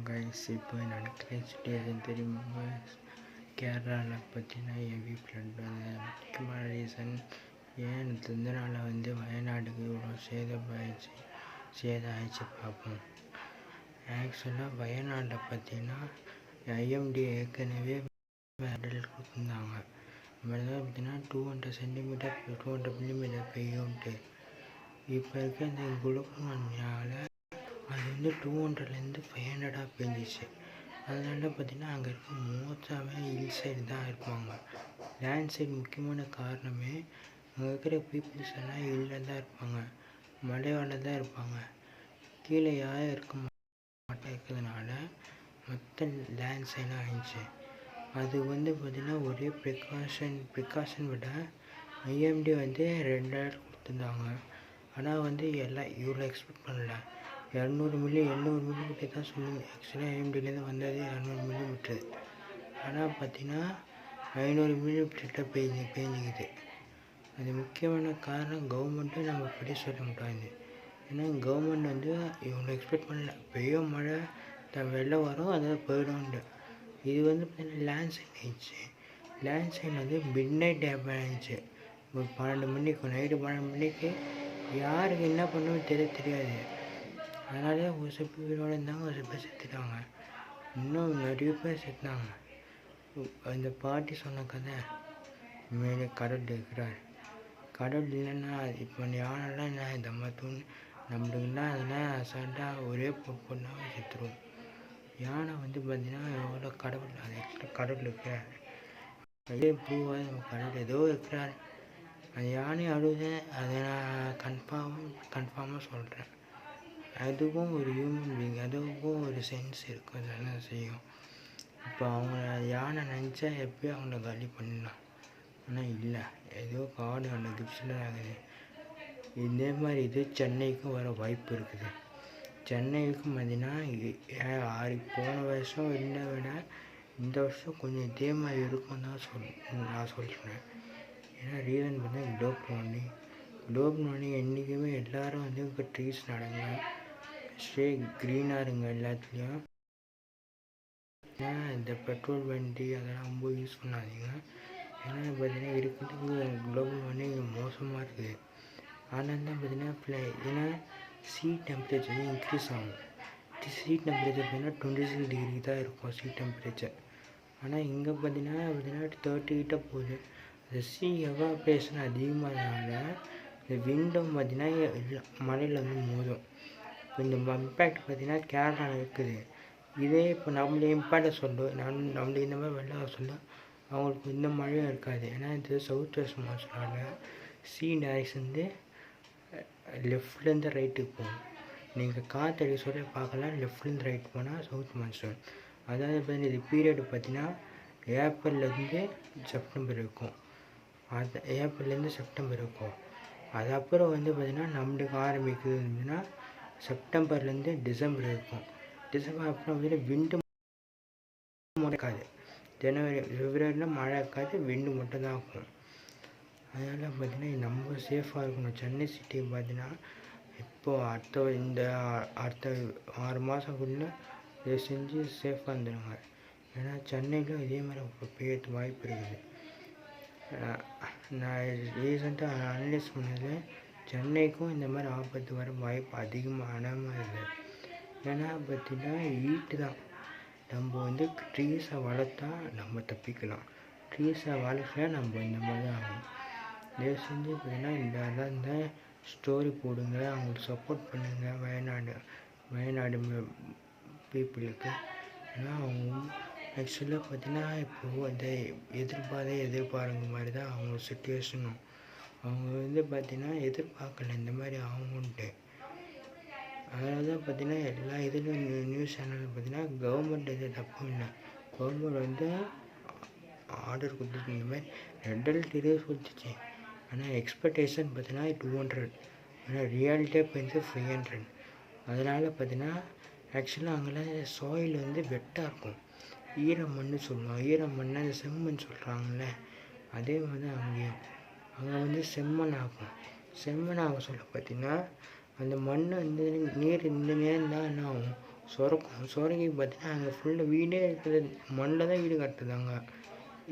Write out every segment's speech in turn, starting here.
Guys, இப்போ நடக்கிற situation தெரியுமா? கேரளாவில் பார்த்தீங்கன்னா ஹெவி ஃப்ளட். அது முக்கியமான ரீசன் ஏன் இதனால் வயநாடுக்கு இவ்வளோ சேதம் ஆயிடுச்சு பார்ப்போம். ஆக்சுவலாக வயநாட்டில் பார்த்தீங்கன்னா ஐஎம்டி ஏற்கனவே மெடல் கொடுத்துருந்தாங்க. மெடல் பார்த்தீங்கன்னா 200 சென்டிமீட்டர் 200 மில்லிமீட்டர் பெய்யும்ட்டு. இப்போ இருக்க இந்த குளோபல் அது 200லேருந்து 500 பெஞ்சிச்சு. அதனால பார்த்தீங்கன்னா அங்கே இருக்க மோஸ்ட்டாகவே ஹில் சைடு தான் இருப்பாங்க. லேண்ட் சைடு முக்கியமான காரணமே அங்கே இருக்கிற பீப்புள்ஸ் எல்லாம் ஹில்லில் தான் இருப்பாங்க, மலையால தான் இருப்பாங்க. கீழே யாரும் இருக்க மாட்டே இருக்கிறதுனால மொத்த லேண்ட் சைடாக ஆயிடுச்சு. அது பார்த்திங்கன்னா ஒரே ப்ரிகாஷன் விட ஐஎம்டி 2000 கொடுத்துருந்தாங்க. ஆனால் எல்லாம் இவ்வளோ எக்ஸ்பெக்ட் பண்ணல. 200 மில்லிமீட்டர் தான் சொல்லுங்க. ஆக்சுவலாக ஐஎம்டிலேருந்து வந்தது 200 மில்லிமீட்டர். ஆனால் பார்த்தீங்கன்னா 500 மில்லிமீட்டர் பேஞ்சிக்குது. அது முக்கியமான காரணம் கவர்மெண்ட்டும் நம்ம படி சொல்ல முடியாது. ஏன்னா கவர்மெண்ட் இவங்க எக்ஸ்பெக்ட் பண்ணல, பெய்யும் மழை வெள்ளம் வரும், அதாவது போயிடும்ண்டு. இது பார்த்தீங்கன்னா லேண்ட் சைட் ஆயிடுச்சு. Landslide midnight happen ஆயிடுச்சு. ஒரு 12 மணிக்கு, நைட்டு 12 மணிக்கு யாருக்கு என்ன பண்ணணும்னு தெரியாது. அதனாலே ஒரு சில பேர் உயிரோடு இருந்தாங்க, ஒரு சில பேர் செத்துட்டாங்க. இன்னும் நிறைய பேர் செத்துனாங்க. அந்த பாட்டி சொன்ன கதை மேலே கடவுள் இருக்கிறார். கடவுள் இல்லைன்னா இப்போ யாரெல்லாம் என்ன தம்ம தூண் நம்மளுக்குன்னா அதெல்லாம் அசால்ட்டாக ஒரே பொண்ணாக செத்துருவோம். யானை பார்த்தீங்கன்னா எவ்வளோ கடவுள், அது கடவுள் இருக்கிறார். அதே ப்ரூவாக நம்ம கடவுள் ஏதோ இருக்கிறார். அந்த யானை அழுது, அதை நான் கன்ஃபார்மாக சொல்கிறேன். அதுக்கும் ஒரு ஹியூமன் பீயிங், அதுக்கும் ஒரு சென்ஸ் இருக்கும், அதெல்லாம் செய்யும். இப்போ அவங்கள யானை நினச்சா எப்போயும் அவங்கள காலி பண்ணிடலாம். ஆனால் இல்லை, ஏதோ காடு அந்த கிப்ஸில் ஆகுது. இதே மாதிரி சென்னைக்கும் வர வாய்ப்பு இருக்குது. சென்னைக்கும் பார்த்தீங்கன்னா போன வருஷம் இருந்த விட இந்த வருஷம் கொஞ்சம் இதே மாதிரி இருக்கும் தான் நான் சொல்கிறேன். ஏன்னா ரீசன் பார்த்தீங்கன்னா குளோப் வார்மிங் என்றைக்குமே எல்லோரும் இப்போ ட்ரீஸ் நடங்க, க்ரீனாக இருங்க எல்லாத்துலேயும். ஏன்னா இந்த பெட்ரோல் வண்டி அதெல்லாம் ரொம்ப யூஸ் பண்ணாதீங்க. ஏன்னா பார்த்தீங்கன்னா இருக்கிறதுக்கு குளோபல் வார்மிங் மோசமாக இருக்குது. அதனால தான் பார்த்தீங்கன்னா ஏன்னா சீ டெம்பரேச்சர் இன்க்ரீஸ் ஆகும். சீ டெம்பரேச்சர் பார்த்தீங்கன்னா 26 டிகிரி தான் இருக்கும் சீ டெம்பரேச்சர். ஆனால் இங்கே பார்த்தீங்கன்னா 30 கிட்ட போகுது. இந்த சீ எவாப்ரேஷன் அதிகமாகனால இந்த விண்டும் பார்த்தீங்கன்னா மலையில் மோதும். இப்போ இந்த இம்பேக்ட் பார்த்தீங்கன்னா கேரளாவில் இருக்குது. இதே இப்போ நம்மளே இம்பேக்டை நம்மளுக்கு இந்த மாதிரி வெள்ளம் சொல்லும், அவங்களுக்கு இந்த மழையும் இருக்காது. ஏன்னா இது சவுத் வெஸ்ட் மான்சூனால் சீ டைரக்ஷன் லெஃப்ட்லேருந்து ரைட்டுக்கு போகும். நீங்கள் காற்றடி சொல்ல பார்க்கலாம், லெஃப்ட்லேருந்து ரைட் போனால் சவுத் மான்சூன். அதாவது பார்த்தீங்கன்னா இது பீரியடு பார்த்தீங்கன்னா ஏப்ரல்லேருந்து செப்டம்பர் இருக்கும். அது ஏப்ரல்லேருந்து செப்டம்பர் இருக்கும். அது அப்புறம் பார்த்தீங்கன்னா நம்மளுக்கு ஆரம்பிக்குதுன்னா செப்டம்பர்லேருந்து டிசம்பர் இருக்கும். டிசம்பர் அப்புறம் விண்டு இருக்காது. ஜனவரி பிப்ரவரியில் மழை இருக்காது, விண்டு மட்டும் தான் இருக்கும். அதனால் பார்த்தீங்கன்னா நம்ம சேஃபாக இருக்கணும். சென்னை சிட்டி பார்த்தீங்கன்னா இப்போது அடுத்த 6 மாதக்குள்ளே இதை செஞ்சு சேஃபாக இருந்துடுங்க. ஏன்னா சென்னையிலும் இதே மாதிரி பெய்யறதுக்கு வாய்ப்பு இருக்குது. நான் ரீசெண்டாக அனலைஸ் பண்ணது சென்னைக்கும் இந்த மாதிரி ஆபத்து வர வாய்ப்பு அதிகமான இருக்குது. ஏன்னா பார்த்தீங்கன்னா ஹீட்டு தான். நம்ம ட்ரீஸை வளர்த்தா நம்ம தப்பிக்கலாம், ட்ரீஸை வளர்க்கல நம்ம இந்த மாதிரி தான் ஆகும். தயவு செஞ்சு பார்த்தீங்கன்னா இந்த ஸ்டோரி போடுங்க, அவங்களுக்கு சப்போர்ட் பண்ணுங்கள் வயநாடு பீப்புளுக்கு. ஏன்னா அவங்க ஆக்சுவலாக பார்த்தீங்கன்னா இப்போது இந்த எதிர்பாருங்க மாதிரி தான் அவங்க சுச்சுவேஷனும். அவங்க பார்த்தீங்கன்னா எதிர்பார்க்கல இந்த மாதிரி ஆகும்ன்ட்டு. அதனால தான் பார்த்தீங்கன்னா எல்லா இதுலேயும் நியூஸ் சேனலில் பார்த்தீங்கன்னா கவர்மெண்ட் எது தப்பும் இல்லை. கவர்மெண்ட் ஆர்டர் கொடுத்துட்டு இந்த மாதிரி ரெட் அலர்ட் கொடுத்துச்சு. ஆனால் எக்ஸ்பெக்டேஷன் பார்த்தீங்கன்னா 200, ஆனால் ரியாலிட்டியாக போயிட்டு 500. அதனால் பார்த்தீங்கன்னா ஆக்சுவலாக அங்கெல்லாம் சாயில் வெட்டாக இருக்கும், ஈரமண்ணு சொல்லுவாங்க. ஈரமண்ணை செம்மண் சொல்கிறாங்கல்ல, அதே மாதிரி தான் அங்கேயும். அங்கே செம்மண் ஆகும். செம்மண் ஆக சொல்ல பார்த்தீங்கன்னா அந்த மண் நீர் இந்த நேரம் தான் என்ன ஆகும், சொரக்கி பார்த்தீங்கன்னா அங்கே ஃபுல்லாக வீடே இருக்குது, மண்ணில் தான் வீடு கட்டுதாங்க.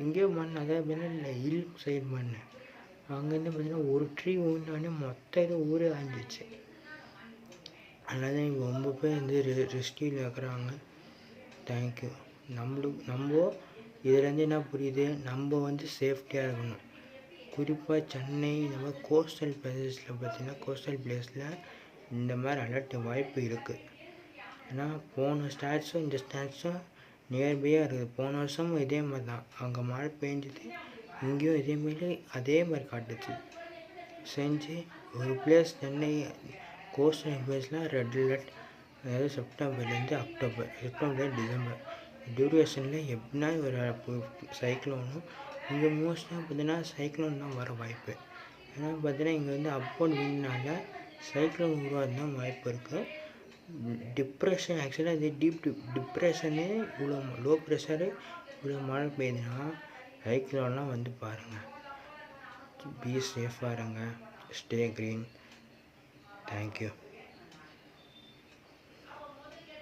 இங்கேயும் மண், அதாவது இல்லை ஹில் சைடு மண். அங்கேருந்து பார்த்தீங்கன்னா ஒரு ட்ரீ ஊறினோடனே மொத்த இது ஊரே ஆஞ்சிச்சு. அதனால இங்கே ரொம்ப பேர் வந்து ரெஸ்கியூவில் இருக்கிறாங்க. தேங்க்யூ. நம்ம இதுலேருந்து என்ன புரியுது, நம்ம வந்து சேஃப்டியாக இருக்கணும். குறிப்பாக சென்னை இந்த மாதிரி கோஸ்டல் பிளேஸில் பார்த்தீங்கன்னா, கோஸ்டல் பிளேஸில் இந்த மாதிரி அலர்ட் வாய்ப்பு இருக்குது. ஏன்னா போன ஸ்டாட்ஸும் இந்த ஸ்டாட்ஸும் நியர்பையாக இருக்குது. போன வருஷமும் இதே மாதிரி தான், அங்கே மழை பெஞ்சிது, இங்கேயும் அதே மாதிரி காட்டுச்சு. செஞ்சு ஒரு பிளேஸ் சென்னை கோஸ்டல் பிளேஸில் ரெட் அலர்ட், அதாவது செப்டம்பர்லேருந்து டிசம்பர் டியூரேஷனில் எப்படின்னா ஒரு சைக்ளோனும். இங்கே மோஸ்ட்டாக பார்த்தீங்கன்னா சைக்ளோன் தான் வர வாய்ப்பு. ஏன்னா பார்த்தீங்கன்னா இங்கே வந்து அப்போன் விண்ட்னால சைக்ளோன் உருவாக தான் வாய்ப்பு இருக்குது. டிப்ரெஷன் ஆக்சுவலாக இது டிப்ரெஷனு இவ்வளோ லோ ப்ரெஷரு இவ்வளோ மழை பெய்யுதுன்னா சைக்ளோன்லாம் வந்து பாருங்கள். பி சேஃபாக இருங்க, ஸ்டே க்ரீன். தேங்க்யூ.